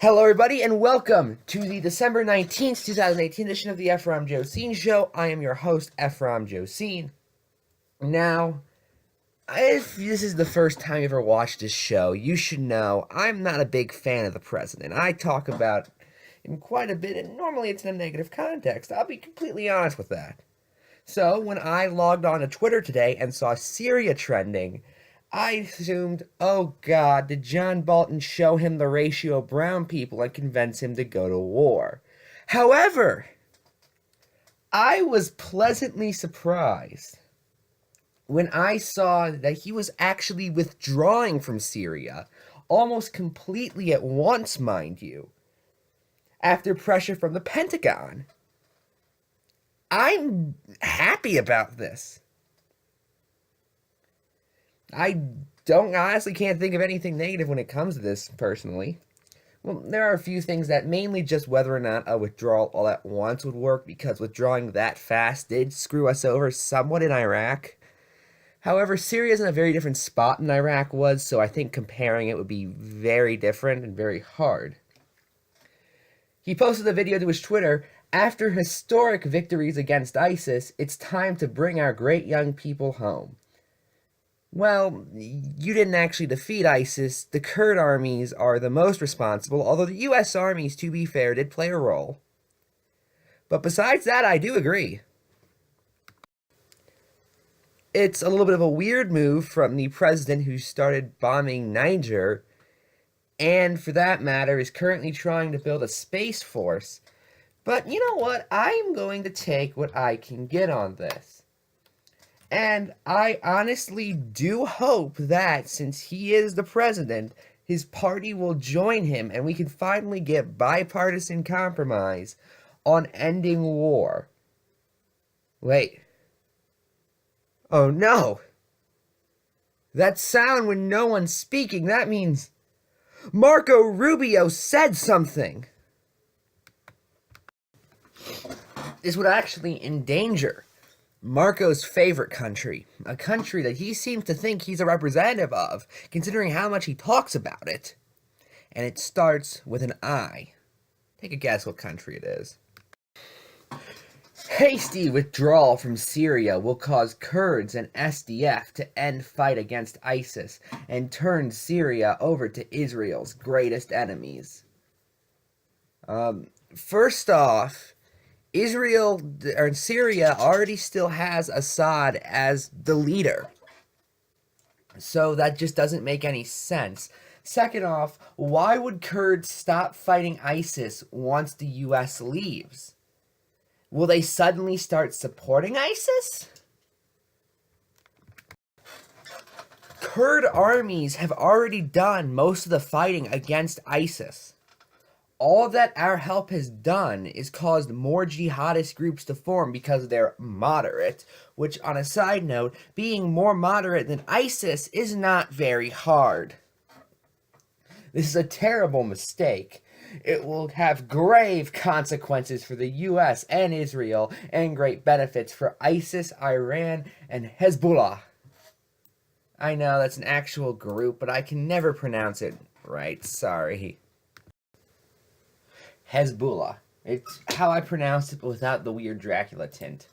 Hello, everybody, and welcome to the December 19th, 2018 edition of the Ephrom Josine Show. I am your host, Ephrom Josine. Now, if this is the first time you ever watched this show, you should know I'm not a big fan of the president. I talk about him quite a bit, and normally it's in a negative context. I'll be completely honest with that. So, when I logged on to Twitter today and saw Syria trending, I assumed, oh God, did John Bolton show him the ratio of brown people and convince him to go to war? However, I was pleasantly surprised when I saw that he was actually withdrawing from Syria, almost completely at once, mind you, after pressure from the Pentagon. I'm happy about this. I honestly can't think of anything negative when it comes to this, personally. Well, there are a few things that mainly just whether or not a withdrawal all at once would work, because withdrawing that fast did screw us over somewhat in Iraq. However, Syria is in a very different spot than Iraq was, so I think comparing it would be very different and very hard. He posted a video to his Twitter. After historic victories against ISIS, it's time to bring our great young people home. Well, you didn't actually defeat ISIS. The Kurd armies are the most responsible, although the U.S. armies, to be fair, did play a role. But besides that, I do agree. It's a little bit of a weird move from the president who started bombing Niger, and for that matter, is currently trying to build a space force. But you know what? I'm going to take what I can get on this. And I honestly do hope that, since he is the president, his party will join him and we can finally get bipartisan compromise on ending war. Wait. Oh no! That sound when no one's speaking, that means Marco Rubio said something! This would actually endanger Marco's favorite country, a country that he seems to think he's a representative of, considering how much he talks about it. And it starts with an I. Take a guess what country it is. Hasty withdrawal from Syria will cause Kurds and SDF to end fight against ISIS and turn Syria over to Israel's greatest enemies. First off, Syria already still has Assad as the leader. So that just doesn't make any sense. Second off, why would Kurds stop fighting ISIS once the US leaves? Will they suddenly start supporting ISIS? Kurd armies have already done most of the fighting against ISIS. All that our help has done is caused more jihadist groups to form because they're moderate, which, on a side note, being more moderate than ISIS is not very hard. This is a terrible mistake. It will have grave consequences for the US and Israel, and great benefits for ISIS, Iran, and Hezbollah. I know that's an actual group, but I can never pronounce it right, sorry. Hezbollah. It's how I pronounce it, but without the weird Dracula tint.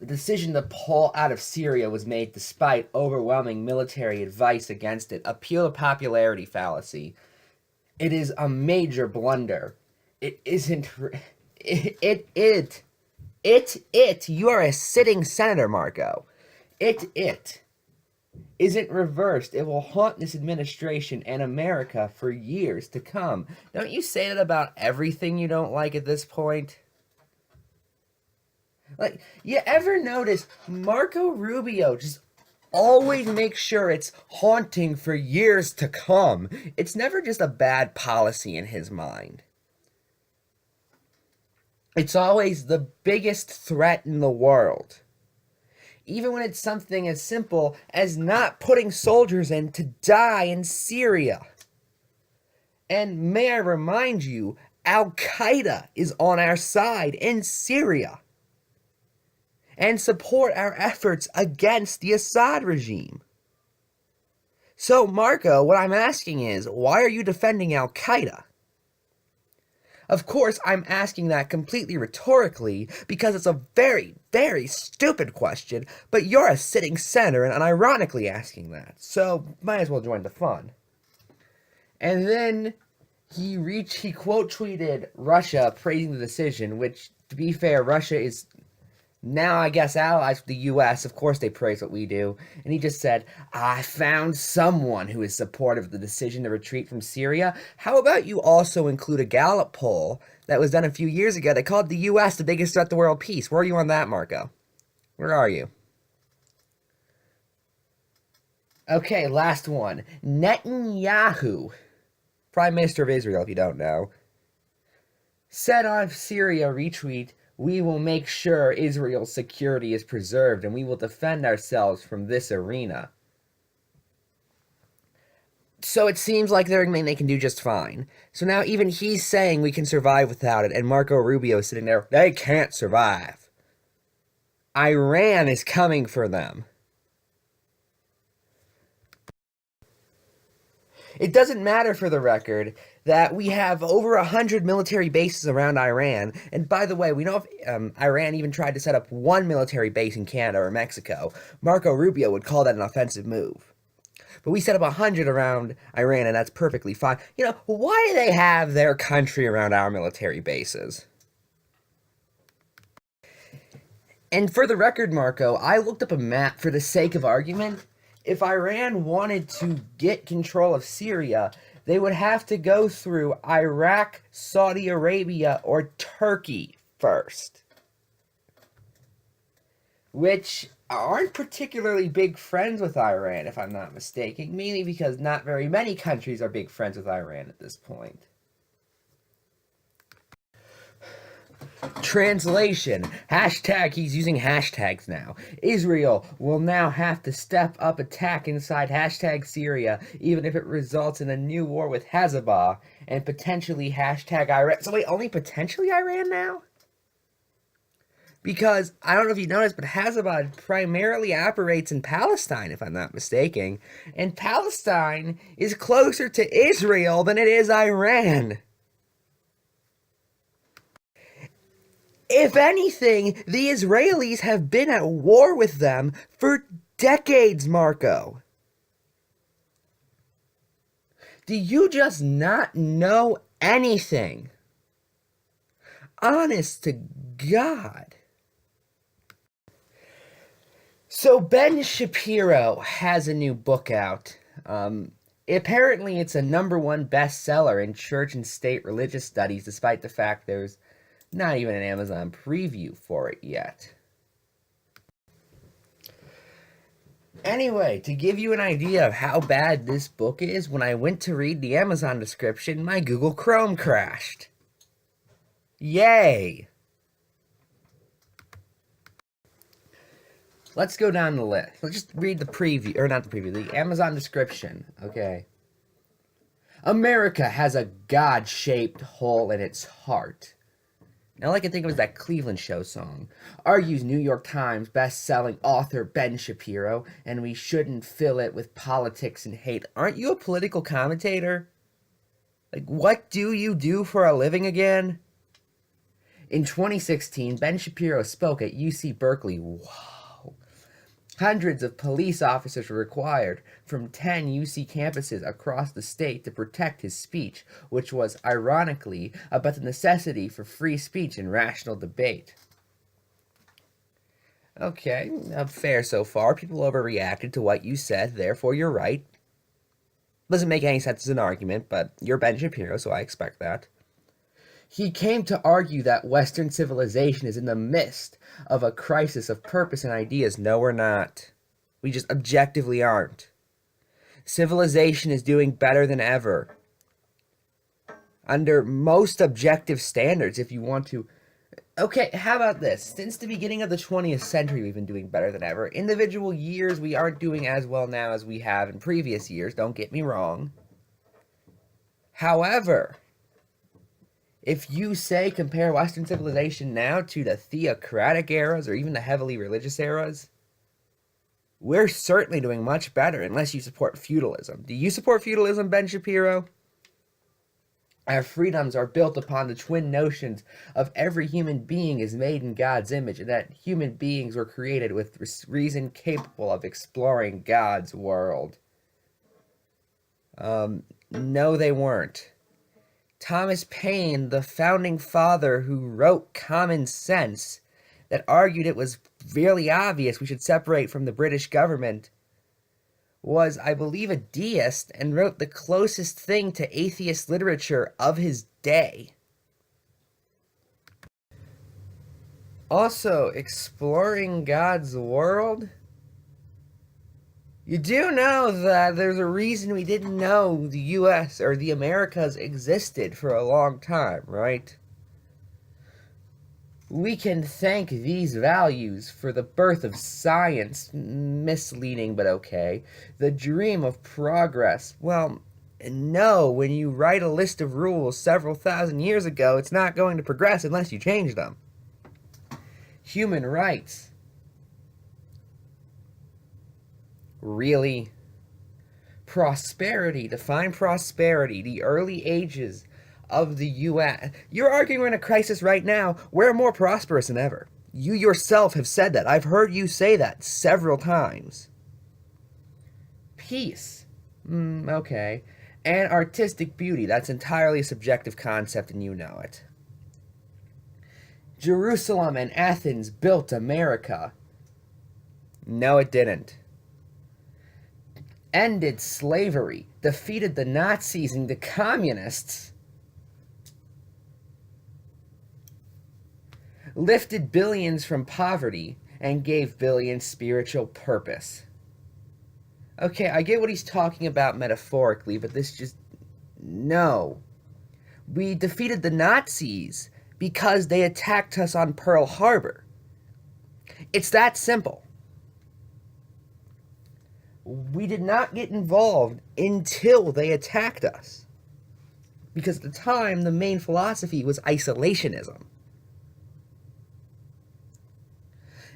The decision to pull out of Syria was made despite overwhelming military advice against it, a pure popularity fallacy. It is a major blunder. It isn't... You are a sitting senator, Marco. It isn't reversed. It will haunt this administration and America for years to come. Don't you say that about everything you don't like at this point? Like, you ever notice Marco Rubio just always makes sure it's haunting for years to come? It's never just a bad policy in his mind. It's always the biggest threat in the world. Even when it's something as simple as not putting soldiers in to die in Syria. And may I remind you, Al-Qaeda is on our side in Syria. And support our efforts against the Assad regime. So, Marco, what I'm asking is, why are you defending Al Qaeda? Of course, I'm asking that completely rhetorically because it's a very, very stupid question, but you're a sitting senator and ironically asking that, so might as well join the fun. And then he quote tweeted Russia praising the decision, which, to be fair, Russia is now, I guess, allies with the U.S., of course they praise what we do. And he just said, I found someone who is supportive of the decision to retreat from Syria. How about you also include a Gallup poll that was done a few years ago that called the U.S. the biggest threat to world peace? Where are you on that, Marco? Where are you? Okay, last one. Netanyahu, Prime Minister of Israel, if you don't know, said on Syria retweet, we will make sure Israel's security is preserved and we will defend ourselves from this arena. So it seems like they're they can do just fine. So now even he's saying we can survive without it, and Marco Rubio is sitting there, they can't survive. Iran is coming for them. It doesn't matter, for the record, that we have over 100 military bases around Iran. And by the way, we know if Iran even tried to set up one military base in Canada or Mexico, Marco Rubio would call that an offensive move. But we set up 100 around Iran, and that's perfectly fine. You know, why do they have their country around our military bases? And for the record, Marco, I looked up a map for the sake of argument. If Iran wanted to get control of Syria, they would have to go through Iraq, Saudi Arabia, or Turkey first. Which aren't particularly big friends with Iran, if I'm not mistaken, mainly because not very many countries are big friends with Iran at this point. Translation. Hashtag, he's using hashtags now. Israel will now have to step up attack inside hashtag Syria, even if it results in a new war with Hezbollah, and potentially hashtag Iran. So wait, only potentially Iran now? Because, I don't know if you noticed, but Hezbollah primarily operates in Palestine, if I'm not mistaken. And Palestine is closer to Israel than it is Iran. If anything, the Israelis have been at war with them for decades, Marco. Do you just not know anything? Honest to God. So Ben Shapiro has a new book out. Apparently it's a #1 bestseller in church and state religious studies, despite the fact there's not even an Amazon preview for it yet. Anyway, to give you an idea of how bad this book is, when I went to read the Amazon description, my Google Chrome crashed. Yay! Let's go down the list. Let's just read the preview, or not the preview, the Amazon description. Okay. America has a God-shaped hole in its heart. Now, all I can think of is that Cleveland Show song. Argues New York Times best-selling author Ben Shapiro, and we shouldn't fill it with politics and hate. Aren't you a political commentator? Like, what do you do for a living again? In 2016, Ben Shapiro spoke at UC Berkeley. Wow. Hundreds of police officers were required from 10 UC campuses across the state to protect his speech, which was, ironically, about the necessity for free speech and rational debate. Okay, fair so far. People overreacted to what you said, therefore you're right. Doesn't make any sense as an argument, but you're Ben Shapiro, so I expect that. He came to argue that Western civilization is in the midst of a crisis of purpose and ideas. No, we're not. We just objectively aren't. Civilization is doing better than ever. Under most objective standards, if you want to. Okay, how about this? Since the beginning of the 20th century, we've been doing better than ever. Individual years, we aren't doing as well now as we have in previous years. Don't get me wrong. However, if you say compare Western civilization now to the theocratic eras or even the heavily religious eras, We're certainly doing much better unless you support feudalism. Do you support feudalism, Ben Shapiro? Our freedoms are built upon the twin notions of every human being is made in God's image, and that human beings were created with reason capable of exploring God's world. No, they weren't. Thomas Paine, the founding father who wrote Common Sense, that argued it was really obvious we should separate from the British government, was, I believe, a deist and wrote the closest thing to atheist literature of his day. Also, exploring God's world? You do know that there's a reason we didn't know the US or the Americas existed for a long time, right? We can thank these values for the birth of science, misleading but okay, the dream of progress. Well, no, when you write a list of rules several thousand years ago, it's not going to progress unless you change them. Human rights. Really? Prosperity. Define prosperity. The early ages of the U.S. You're arguing we're in a crisis right now. We're more prosperous than ever. You yourself have said that. I've heard you say that several times. Peace. Okay. And artistic beauty. That's entirely a subjective concept and you know it. Jerusalem and Athens built America. No, it didn't. Ended slavery. Defeated the Nazis and the communists. Lifted billions from poverty and gave billions spiritual purpose. Okay, I get what he's talking about metaphorically, but this just... No. We defeated the Nazis because they attacked us on Pearl Harbor. It's that simple. We did not get involved until they attacked us. Because at the time, the main philosophy was isolationism.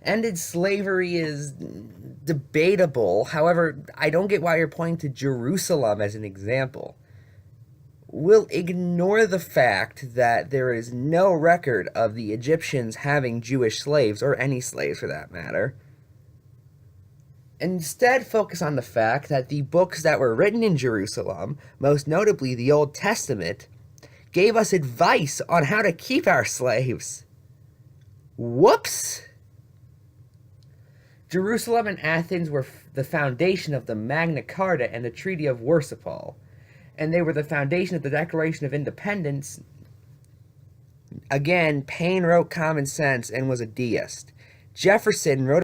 Ended slavery is debatable. However, I don't get why you're pointing to Jerusalem as an example. We'll ignore the fact that there is no record of the Egyptians having Jewish slaves, or any slaves for that matter. Instead, focus on the fact that the books that were written in Jerusalem, most notably the Old Testament, gave us advice on how to keep our slaves. Whoops! Jerusalem and Athens were the foundation of the Magna Carta and the Treaty of Warsaw, and they were the foundation of the Declaration of Independence. Again, Paine wrote Common Sense and was a deist. Jefferson wrote